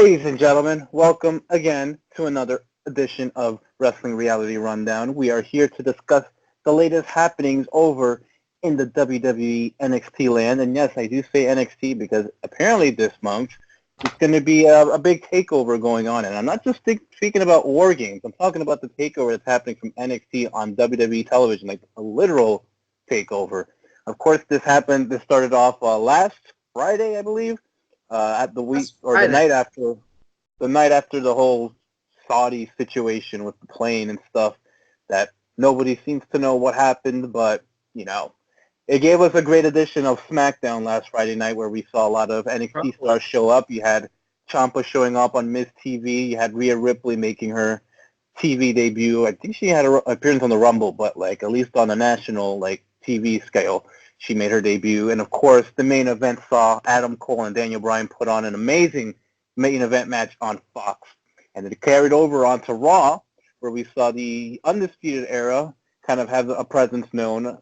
Ladies and gentlemen, welcome again to another edition of Wrestling Reality Rundown. We are here to discuss the latest happenings over in the WWE NXT land. And yes, I do say NXT because apparently this month it's going to be a big takeover going on. And I'm not just speaking about War Games. I'm talking about the takeover that's happening from NXT on WWE television, like a literal takeover. Of course, this started off last Friday, I believe. At the week or the night after the whole Saudi situation with the plane and stuff, that nobody seems to know what happened, but it gave us a great edition of SmackDown last Friday night where we saw a lot of NXT stars show up. You had Ciampa showing up on Miz TV. You had Rhea Ripley making her TV debut. I think she had an appearance on the Rumble, but at least on a national TV scale, she made her debut. And, of course, the main event saw Adam Cole and Daniel Bryan put on an amazing main event match on Fox. And it carried over onto Raw, where we saw the Undisputed Era kind of have a presence known,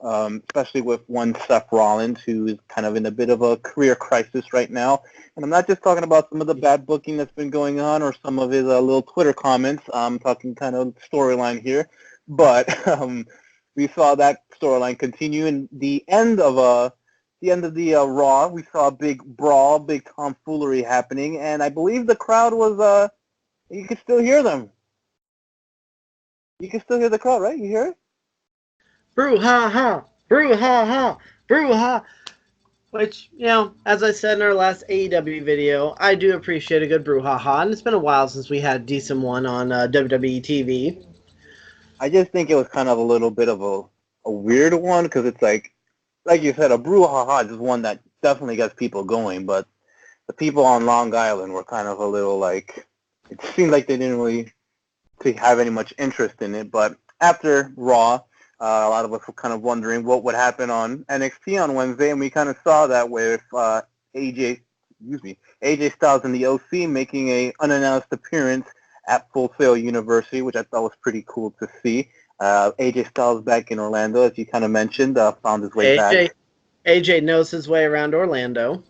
especially with one Seth Rollins, who is kind of in a bit of a career crisis right now. And I'm not just talking about some of the bad booking that's been going on or some of his little Twitter comments. I'm talking kind of storyline here. But we saw that storyline continue, and the end of the Raw, we saw a big brawl, big tomfoolery happening, and I believe the crowd was you could still hear them. You can still hear the crowd, right? You hear it? Brouhaha, brouhaha, brouhaha. Which, as I said in our last AEW video, I do appreciate a good brouhaha, and it's been a while since we had a decent one on WWE TV. I just think it was kind of a little bit of a weird one because it's like you said, a brouhaha is one that definitely gets people going, but the people on Long Island were kind of a little it seemed like they didn't really have any much interest in it. But after Raw, a lot of us were kind of wondering what would happen on NXT on Wednesday, and we kind of saw that with AJ Styles and the OC making a unannounced appearance at Full Sail University, which I thought was pretty cool to see. AJ Styles back in Orlando, as you kind of mentioned, found his way back. AJ knows his way around Orlando.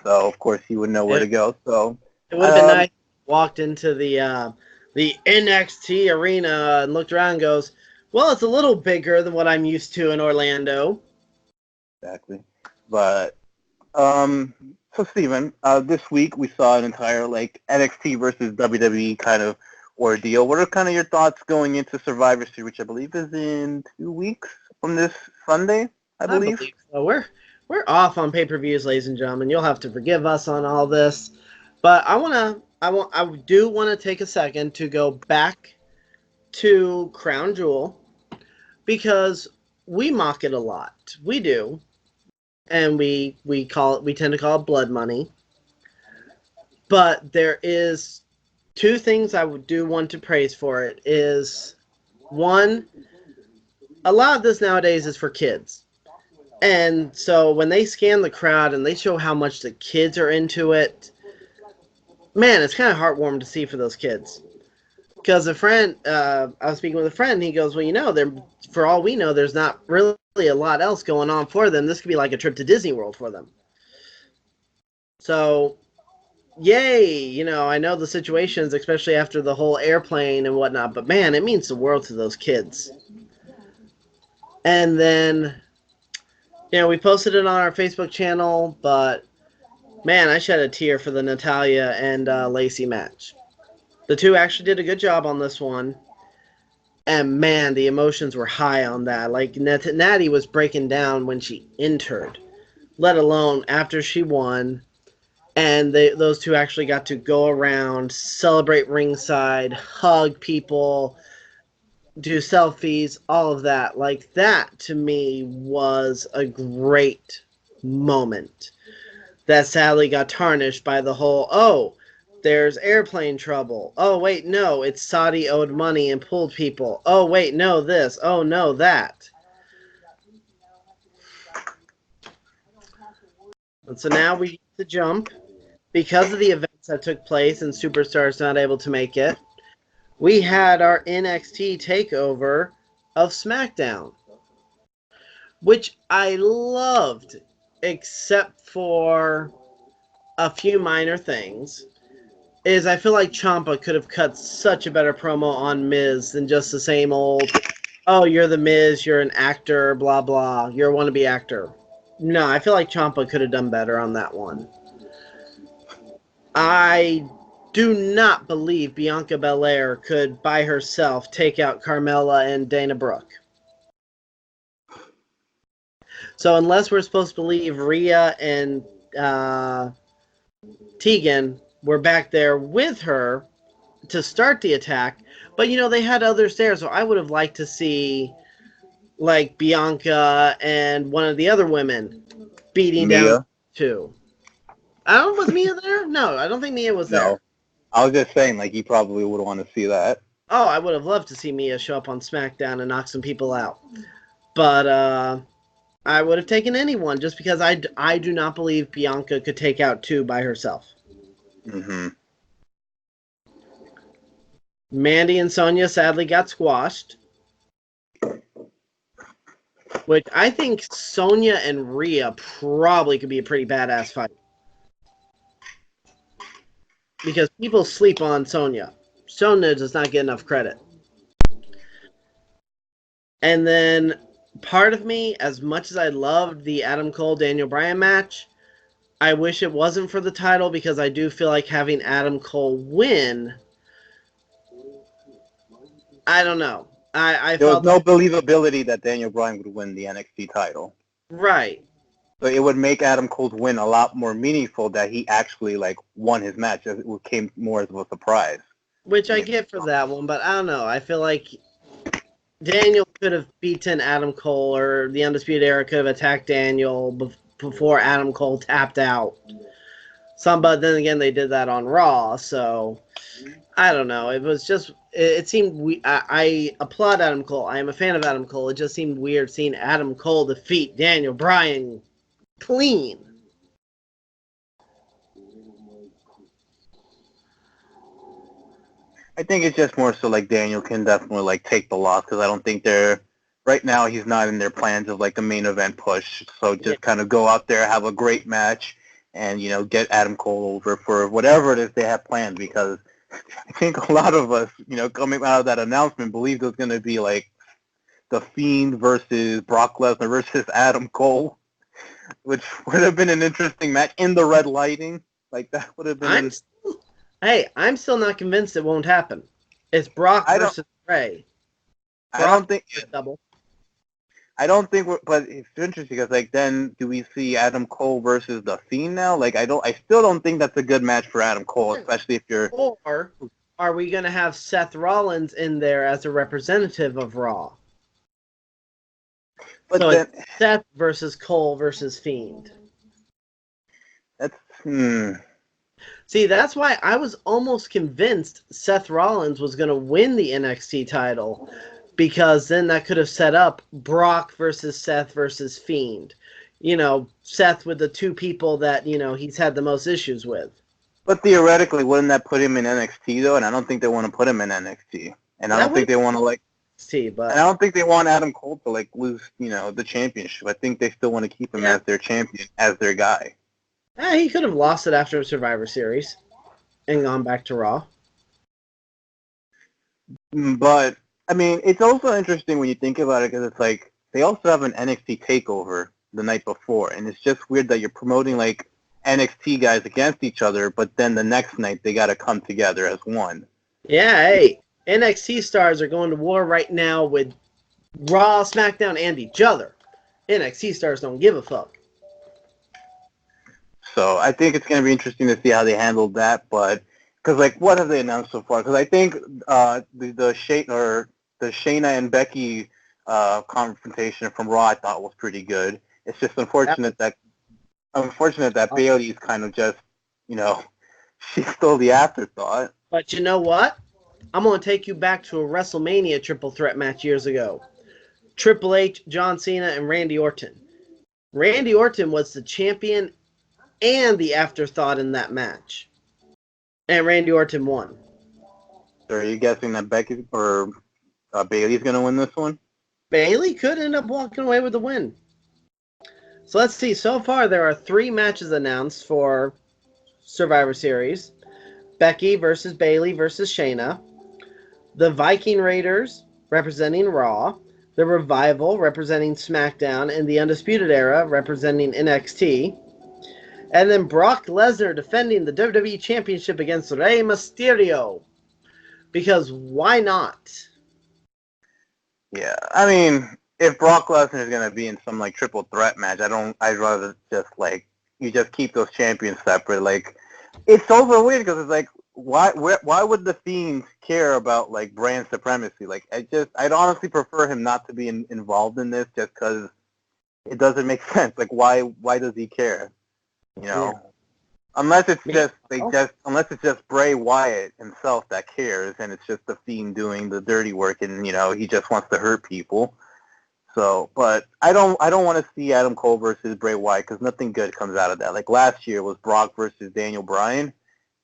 So, of course, he would know where to go. So it would have been nice if he walked into the NXT arena and looked around and goes, well, it's a little bigger than what I'm used to in Orlando. Exactly. But, so, Steven, this week we saw an entire, NXT versus WWE kind of ordeal. What are kind of your thoughts going into Survivor Series, which I believe is in 2 weeks from this Sunday, I believe so. We're off on pay-per-views, ladies and gentlemen. You'll have to forgive us on all this. But I do want to take a second to go back to Crown Jewel because we mock it a lot. We do. And we tend to call it blood money. But there is two things I do want to praise for it is, one, a lot of this nowadays is for kids. And so when they scan the crowd and they show how much the kids are into it, man, it's kind of heartwarming to see for those kids. Because a friend, I was speaking with a friend, and he goes, well, for all we know, there's not really a lot else going on for them. This could be like a trip to Disney World for them. So, yay, I know the situations, especially after the whole airplane and whatnot, but man, it means the world to those kids. And then, we posted it on our Facebook channel, but man, I shed a tear for the Natalya and Lacey match. The two actually did a good job on this one. And man, the emotions were high on that. Natty was breaking down when she entered, let alone after she won. And those two actually got to go around, celebrate ringside, hug people, do selfies, all of that. That, to me, was a great moment that sadly got tarnished by the whole, there's airplane trouble. Oh, wait, no, it's Saudi owed money and pulled people. Oh, wait, no, this. Oh, no, that. And so now we need to jump. Because of the events that took place and Superstar's not able to make it, we had our NXT takeover of SmackDown, which I loved, except for a few minor things. is I feel like Ciampa could have cut such a better promo on Miz than just the same old, oh, you're the Miz, you're an actor, blah, blah, you're a wannabe actor. No, I feel like Ciampa could have done better on that one. I do not believe Bianca Belair could, by herself, take out Carmella and Dana Brooke. So unless we're supposed to believe Rhea and Tegan were back there with her to start the attack, but they had others there, so I would have liked to see like Bianca and one of the other women beating down too. I don't know, was Mia there? No, I don't think Mia was there. No. I was just saying, like, you probably would want to see that. Oh, I would have loved to see Mia show up on SmackDown and knock some people out. But I would have taken anyone just because I do not believe Bianca could take out two by herself. Mm-hmm. Mandy and Sonya sadly got squashed. Which I think Sonya and Rhea probably could be a pretty badass fight. Because people sleep on Sonya. Sonya does not get enough credit. And then part of me, as much as I loved the Adam Cole-Daniel Bryan match, I wish it wasn't for the title because I do feel like having Adam Cole win, I don't know. I there was felt no believability that Daniel Bryan would win the NXT title. Right. So it would make Adam Cole's win a lot more meaningful that he actually won his match. It came more as a surprise. Which I get for that one, but I don't know. I feel like Daniel could have beaten Adam Cole, or the Undisputed Era could have attacked Daniel before Adam Cole tapped out. But then again, they did that on Raw, so I don't know. It was just, it seemed, I applaud Adam Cole. I am a fan of Adam Cole. It just seemed weird seeing Adam Cole defeat Daniel Bryan clean. I think it's just more so Daniel can definitely take the loss because I don't think right now he's not in their plans of a main event push. So just kind of go out there, have a great match, and get Adam Cole over for whatever it is they have planned, because I think a lot of us, coming out of that announcement, believed it was going to be The Fiend versus Brock Lesnar versus Adam Cole, which would have been an interesting match in the red lighting. That would have been. I'm still not convinced it won't happen. It's Brock versus Ray. I don't think double. I don't think, but it's interesting because then do we see Adam Cole versus The Fiend now? I still don't think that's a good match for Adam Cole, especially if you're. Or are we going to have Seth Rollins in there as a representative of Raw? But so then, it's Seth versus Cole versus Fiend. That's See, that's why I was almost convinced Seth Rollins was going to win the NXT title, because then that could have set up Brock versus Seth versus Fiend. Seth with the two people that, he's had the most issues with. But theoretically, wouldn't that put him in NXT, though? And I don't think they want to put him in NXT. And I don't think they want to, NXT, but... And I don't think they want Adam Cole to, lose, the championship. I think they still want to keep him as their champion, as their guy. He could have lost it after Survivor Series and gone back to Raw. But, I mean, it's also interesting when you think about it, because it's they also have an NXT takeover the night before, and it's just weird that you're promoting, NXT guys against each other, but then the next night they got to come together as one. Yeah, hey, NXT stars are going to war right now with Raw, SmackDown, and each other. NXT stars don't give a fuck. So I think it's going to be interesting to see how they handle that. But because what have they announced so far? Because I think the Shayna and Becky confrontation from Raw I thought was pretty good. It's just unfortunate that Bayley is kind of just she's still the afterthought. But you know what? I'm going to take you back to a WrestleMania triple threat match years ago. Triple H, John Cena, and Randy Orton. Randy Orton was the champion and the afterthought in that match. And Randy Orton won. So are you guessing that Becky or Bayley's going to win this one? Bayley could end up walking away with the win. So let's see. So far, there are 3 matches announced for Survivor Series. Becky versus Bayley versus Shayna. The Viking Raiders representing Raw. The Revival representing SmackDown. And the Undisputed Era representing NXT. And then Brock Lesnar defending the WWE Championship against Rey Mysterio. Because why not? Yeah, I mean, if Brock Lesnar is gonna be in some like triple threat match, I'd rather just like you just keep those champions separate. Like, it's so weird because it's like, why would the Fiend care about like brand supremacy? Like, I'd honestly prefer him not to be involved in this just because it doesn't make sense. Like, why does he care? You know, unless it's just Bray Wyatt himself that cares, and it's just the Fiend doing the dirty work, and he just wants to hurt people. So, but I don't want to see Adam Cole versus Bray Wyatt because nothing good comes out of that. Like last year was Brock versus Daniel Bryan,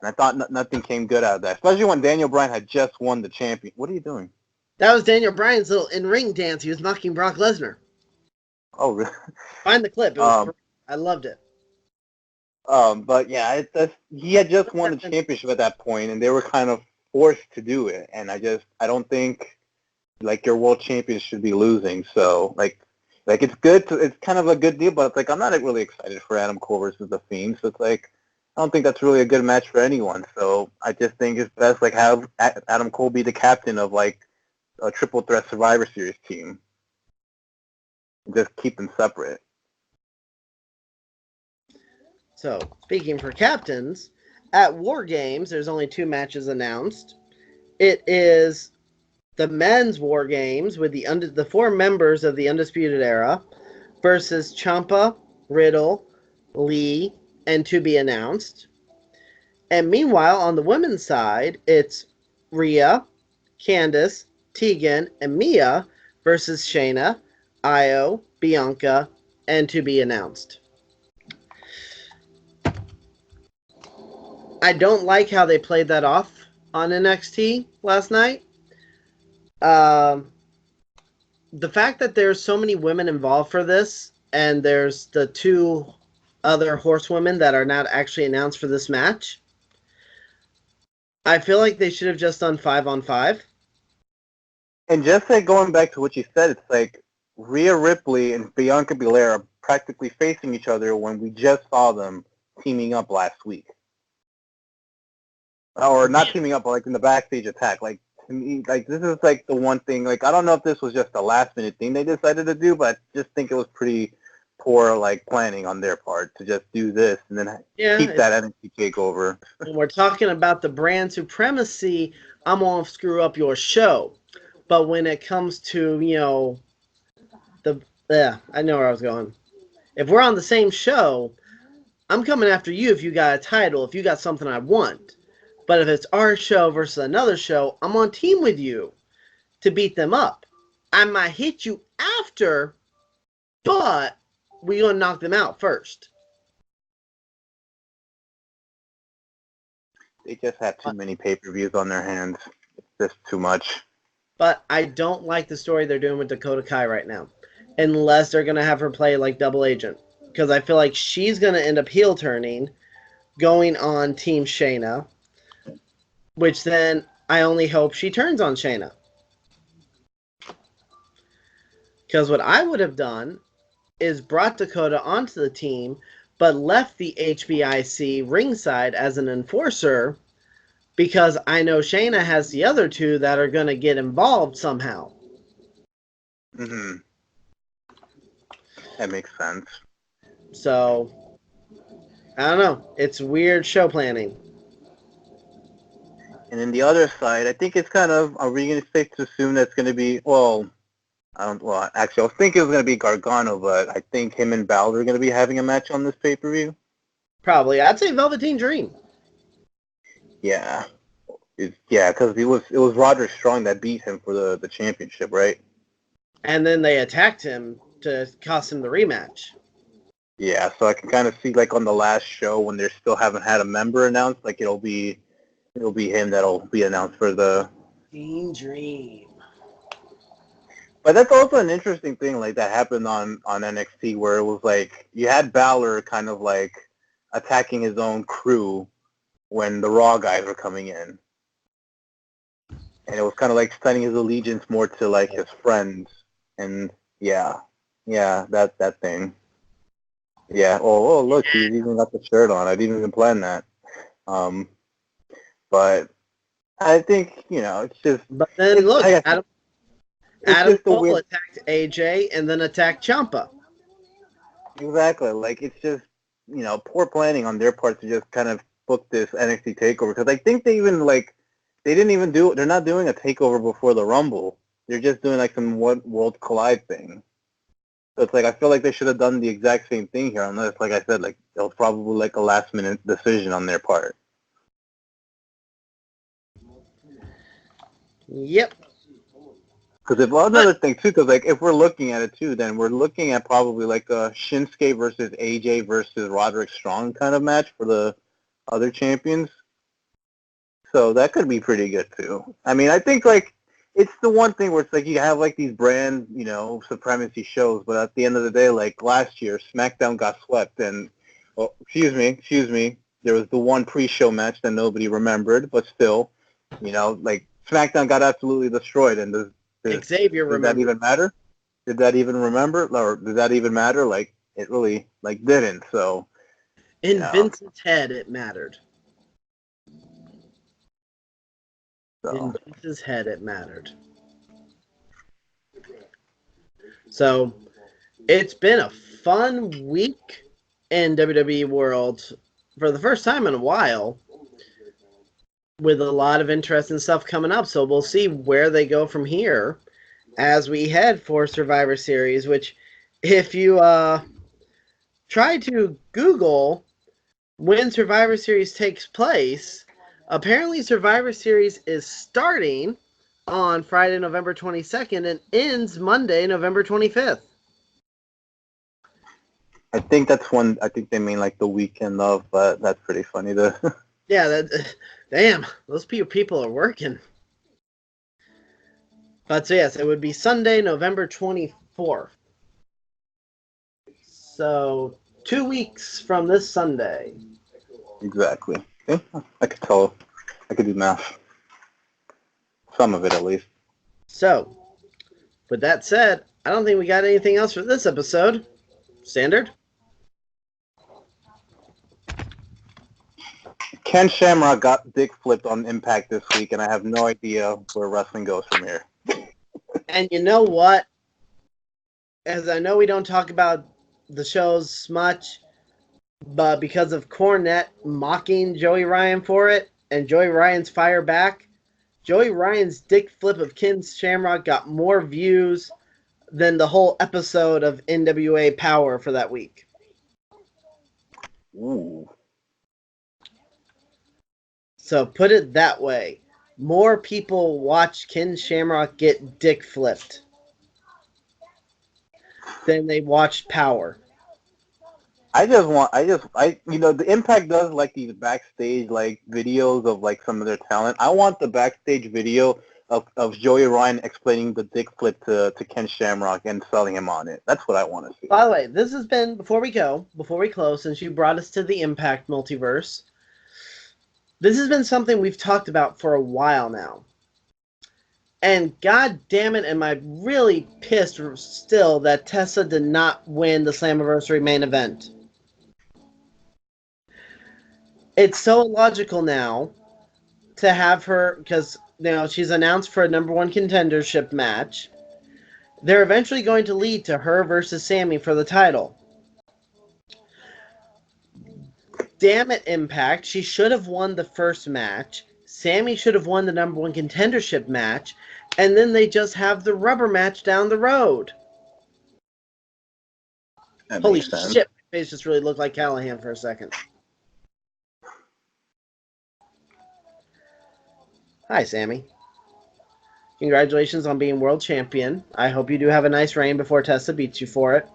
and I thought nothing came good out of that, especially when Daniel Bryan had just won the champion. What are you doing? That was Daniel Bryan's little in-ring dance. He was mocking Brock Lesnar. Oh, really? Find the clip. It was I loved it. But yeah, he had just won the championship at that point, and they were kind of forced to do it. And I don't think like your world champions should be losing. So like it's it's kind of a good deal, but it's like I'm not really excited for Adam Cole versus the Fiend. So it's like I don't think that's really a good match for anyone. So I just think it's best like have Adam Cole be the captain of like a triple threat Survivor Series team. Just keep them separate. So, speaking for captains, at War Games, there's only 2 matches announced. It is the men's War Games with the 4 members of the Undisputed Era versus Ciampa, Riddle, Lee, and to be announced. And meanwhile, on the women's side, it's Rhea, Candice, Tegan, and Mia versus Shayna, Io, Bianca, and to be announced. I don't like how they played that off on NXT last night. The fact that there's so many women involved for this, and there's the 2 other horsewomen that are not actually announced for this match, I feel like they should have just done 5-on-5. And just like going back to what you said, it's like Rhea Ripley and Bianca Belair are practically facing each other when we just saw them teaming up last week. Or not teaming up, but like in the backstage attack. Like, to me, like this is like the one thing. Like, I don't know if this was just a last minute thing they decided to do, but I just think it was pretty poor like planning on their part to just do this and then keep that NXT takeover. When we're talking about the brand supremacy, I'm gonna screw up your show. But when it comes to I know where I was going. If we're on the same show, I'm coming after you if you got a title, if you got something I want. But if it's our show versus another show, I'm on team with you to beat them up. I might hit you after, but we're going to knock them out first. They just have too many pay-per-views on their hands. It's just too much. But I don't like the story they're doing with Dakota Kai right now. Unless they're going to have her play like double agent. Because I feel like she's going to end up heel turning, going on Team Shayna. Which then I only hope she turns on Shayna. Because what I would have done is brought Dakota onto the team, but left the HBIC ringside as an enforcer because I know Shayna has the other 2 that are going to get involved somehow. Mm-hmm. That makes sense. So, I don't know. It's weird show planning. And then the other side, I think it's kind of, are we going to safe to assume that's going to be, actually, I was thinking it was going to be Gargano, but I think him and Balor are going to be having a match on this pay-per-view. Probably. I'd say Velveteen Dream. Yeah. Because it was Roderick Strong that beat him for the championship, right? And then they attacked him to cost him the rematch. Yeah, so I can kind of see, like, on the last show when they still haven't had a member announced, like, it'll be him that'll be announced for the Dream. But that's also an interesting thing, like, that happened on NXT where it was like you had Balor kind of like attacking his own crew when the Raw guys were coming in. And it was kind of like setting his allegiance more to like his friends. And yeah, that thing. Yeah. Oh, look, he's even got the shirt on. I didn't even plan that. But I think, it's just. But then look, Adam just Cole weird... attacked AJ and then attacked Ciampa. Exactly. Like, it's just, poor planning on their part to just kind of book this NXT takeover. Because I think they're not doing a takeover before the Rumble. They're just doing like some World Collide thing. So it's like, I feel like they should have done the exact same thing here, unless, like I said, like it was probably like a last minute decision on their part. Yep. Because another thing too, because like if we're looking at it too, then we're looking at probably like a Shinsuke versus AJ versus Roderick Strong kind of match for the other champions. So that could be pretty good too. I mean, I think like it's the one thing where it's like you have like these brand, supremacy shows, but at the end of the day, like last year, SmackDown got swept, and excuse me, there was the one pre-show match that nobody remembered, but still, like SmackDown got absolutely destroyed, and Xavier did that even matter? Did that even remember, or did that even matter? Like it really like didn't. So in Vince's head, it mattered. So. In Vince's head, it mattered. So it's been a fun week in WWE World for the first time in a while, with a lot of interesting stuff coming up. So we'll see where they go from here as we head for Survivor Series, which if you try to Google when Survivor Series takes place, apparently Survivor Series is starting on Friday, November 22nd and ends Monday, November 25th. I think they mean like the weekend of, but that's pretty funny though. Yeah, damn, those people are working. But so yes, it would be Sunday, November 24th. So 2 weeks from this Sunday. Exactly. Yeah, I could tell. I could do math. Some of it, at least. So, with that said, I don't think we got anything else for this episode. Standard? Ken Shamrock got dick flipped on Impact this week, and I have no idea where wrestling goes from here. And you know what? As I know we don't talk about the shows much, but because of Cornette mocking Joey Ryan for it, and Joey Ryan's fire back, Joey Ryan's dick flip of Ken Shamrock got more views than the whole episode of NWA Power for that week. Ooh. So put it that way. More people watch Ken Shamrock get dick flipped than they watched Power. The Impact does like these backstage like videos of like some of their talent. I want the backstage video of Joey Ryan explaining the dick flip to Ken Shamrock and selling him on it. That's what I want to see. By the way, this has been, before we close, since you brought us to the Impact multiverse, this has been something we've talked about for a while now. And god damn it, am I really pissed still that Tessa did not win the Slammiversary main event. It's so illogical now to have her, because she's announced for a number one contendership match. They're eventually going to lead to her versus Sammy for the title. Damn it, Impact. She should have won the first match. Sammy should have won the number one contendership match. And then they just have the rubber match down the road. Holy shit, my face just really looked like Callahan for a second. Hi, Sammy. Congratulations on being world champion. I hope you do have a nice reign before Tessa beats you for it.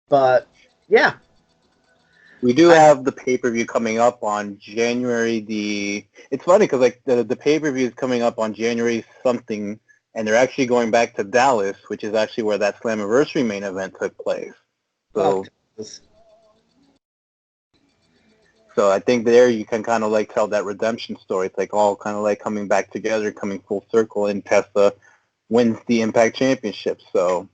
But, yeah. We do have the pay-per-view coming up on January It's funny because like the pay-per-view is coming up on January something, and they're actually going back to Dallas, which is actually where that Slammiversary main event took place. So So I think there you can kind of like tell that redemption story. It's like all kind of like coming back together, coming full circle, and Tessa wins the Impact Championship. So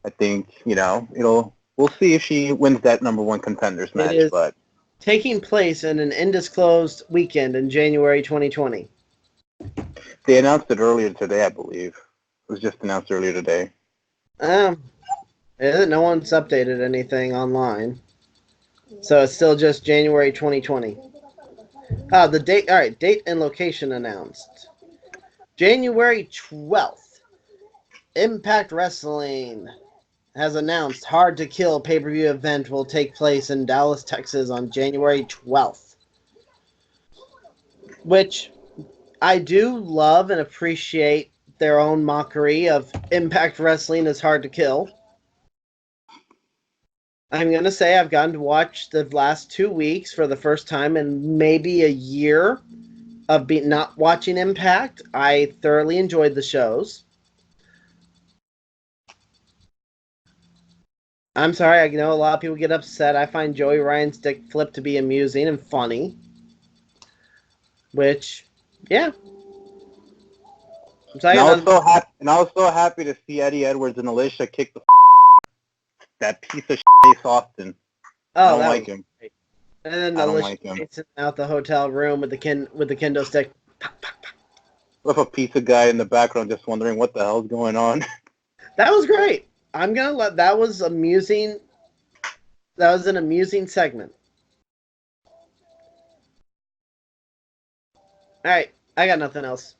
I think, we'll see if she wins that number one contenders It match. is But taking place in an undisclosed weekend in January 2020. they announced it earlier today, I believe. It was just announced earlier today. No one's updated anything online. So it's still just January 2020. The date, all right, date and location announced. January 12th, Impact Wrestling has announced Hard to Kill pay-per-view event will take place in Dallas, Texas on January 12th. Which I do love and appreciate their own mockery of Impact Wrestling is hard to kill. I'm going to say I've gotten to watch the last 2 weeks for the first time in maybe a year of not watching Impact. I thoroughly enjoyed the shows. I'm sorry, I know a lot of people get upset. I find Joey Ryan's dick flip to be amusing and funny. Which, yeah. And I was so happy to see Eddie Edwards and Alicia kick that piece of Ace Austin. I don't like him. Great. And then Alicia takes him out the hotel room with the kendo stick. With a piece of guy in the background just wondering what the hell's going on. That was great. I'm gonna that was amusing. That was an amusing segment. All right, I got nothing else.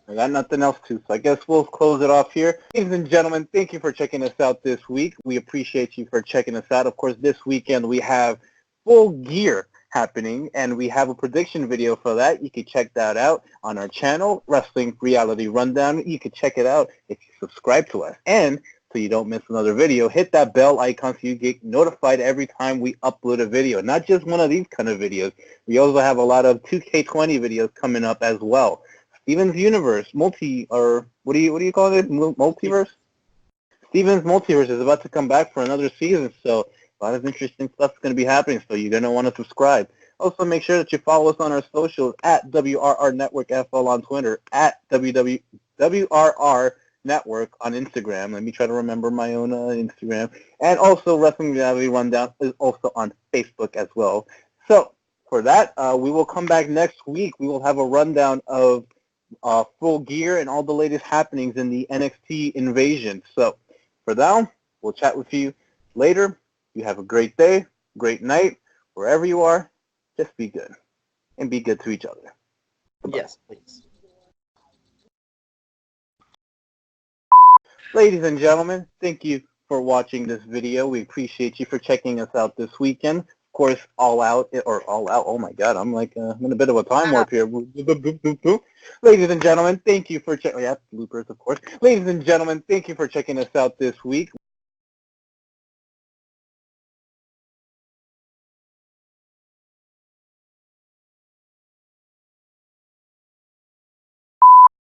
I got nothing else too, so I guess we'll close it off here. Ladies and gentlemen, thank you for checking us out this week. We appreciate you for checking us out. Of course, this weekend we have Full Gear happening, and we have a prediction video for that. You can check that out on our channel, Wrestling Reality Rundown. You can check it out if you subscribe to us. And so you don't miss another video, hit that bell icon so you get notified every time we upload a video. Not just one of these kind of videos. We also have a lot of 2K20 videos coming up as well. Steven's Universe, what do you call it? Multiverse? Steven's Multiverse is about to come back for another season, so a lot of interesting stuff is going to be happening, so you're going to want to subscribe. Also, make sure that you follow us on our socials at WRR Network FL on Twitter, at WRR Network on Instagram. Let me try to remember my own Instagram. And also, Wrestling Reality Rundown is also on Facebook as well. So, for that, we will come back next week. We will have a rundown of Full Gear and all the latest happenings in the NXT Invasion. So, for now, we'll chat with you later. You have a great day, great night, wherever you are. Just be good. And be good to each other. Goodbye. Yes, please. Ladies and gentlemen, thank you for watching this video. We appreciate you for checking us out this weekend. Of course, All Out, oh my God, I'm in a bit of a time warp here. Ladies and gentlemen, thank you for checking, bloopers, of course. Ladies and gentlemen, thank you for checking us out this week.